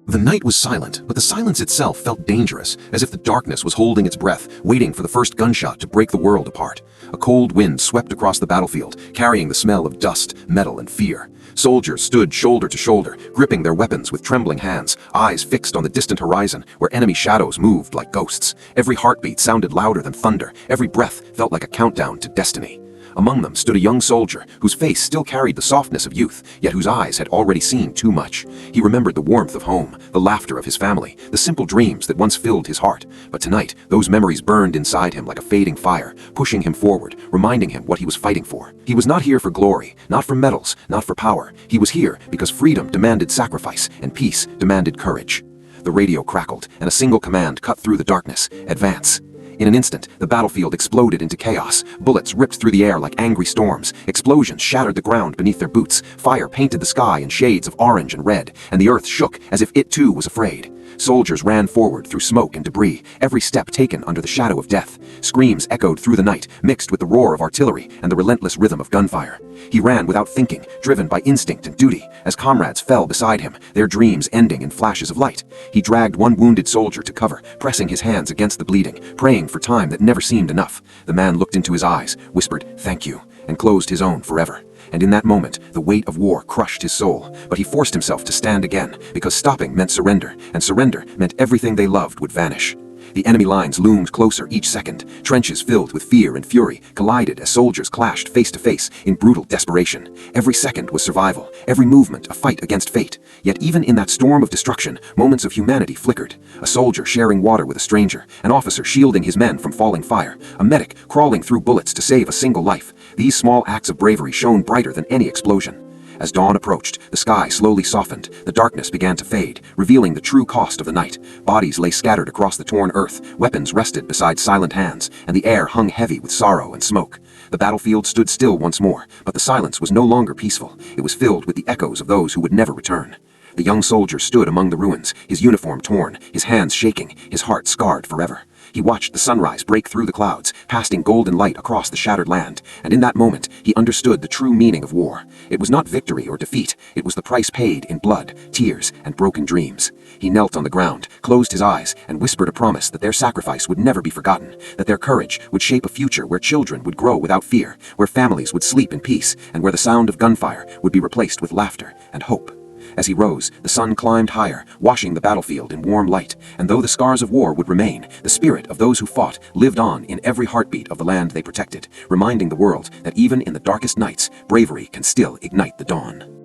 The night was silent, but the silence itself felt dangerous, as if the darkness was holding its breath, waiting for the first gunshot to break the world apart. A cold wind swept across the battlefield, carrying the smell of dust, metal, and fear. Soldiers stood shoulder to shoulder, gripping their weapons with trembling hands, eyes fixed on the distant horizon, where enemy shadows moved like ghosts. Every heartbeat sounded louder than thunder, every breath felt like a countdown to destiny. Among them stood a young soldier, whose face still carried the softness of youth, yet whose eyes had already seen too much. He remembered the warmth of home, the laughter of his family, the simple dreams that once filled his heart. But tonight, those memories burned inside him like a fading fire, pushing him forward, reminding him what he was fighting for. He was not here for glory, not for medals, not for power. He was here because freedom demanded sacrifice, and peace demanded courage. The radio crackled, and a single command cut through the darkness: advance. In an instant, the battlefield exploded into chaos. Bullets ripped through the air like angry storms. Explosions shattered the ground beneath their boots. Fire painted the sky in shades of orange and red, and the earth shook as if it too was afraid. Soldiers ran forward through smoke and debris, every step taken under the shadow of death. Screams echoed through the night, mixed with the roar of artillery and the relentless rhythm of gunfire. He ran without thinking, driven by instinct and duty, as comrades fell beside him, their dreams ending in flashes of light. He dragged one wounded soldier to cover, pressing his hands against the bleeding, praying for time that never seemed enough. The man looked into his eyes, whispered, "Thank you," and closed his own forever. And in that moment, the weight of war crushed his soul. But he forced himself to stand again, because stopping meant surrender, and surrender meant everything they loved would vanish. The enemy lines loomed closer each second. Trenches filled with fear and fury collided as soldiers clashed face to face in brutal desperation. Every second was survival, every movement a fight against fate. Yet even in that storm of destruction, moments of humanity flickered. A soldier sharing water with a stranger, an officer shielding his men from falling fire, a medic crawling through bullets to save a single life. These small acts of bravery shone brighter than any explosion. As dawn approached, the sky slowly softened, the darkness began to fade, revealing the true cost of the night. Bodies lay scattered across the torn earth, weapons rested beside silent hands, and the air hung heavy with sorrow and smoke. The battlefield stood still once more, but the silence was no longer peaceful. It was filled with the echoes of those who would never return. The young soldier stood among the ruins, his uniform torn, his hands shaking, his heart scarred forever. He watched the sunrise break through the clouds, casting golden light across the shattered land, and in that moment, he understood the true meaning of war. It was not victory or defeat, it was the price paid in blood, tears, and broken dreams. He knelt on the ground, closed his eyes, and whispered a promise that their sacrifice would never be forgotten, that their courage would shape a future where children would grow without fear, where families would sleep in peace, and where the sound of gunfire would be replaced with laughter and hope. As he rose, the sun climbed higher, washing the battlefield in warm light, and though the scars of war would remain, the spirit of those who fought lived on in every heartbeat of the land they protected, reminding the world that even in the darkest nights, bravery can still ignite the dawn.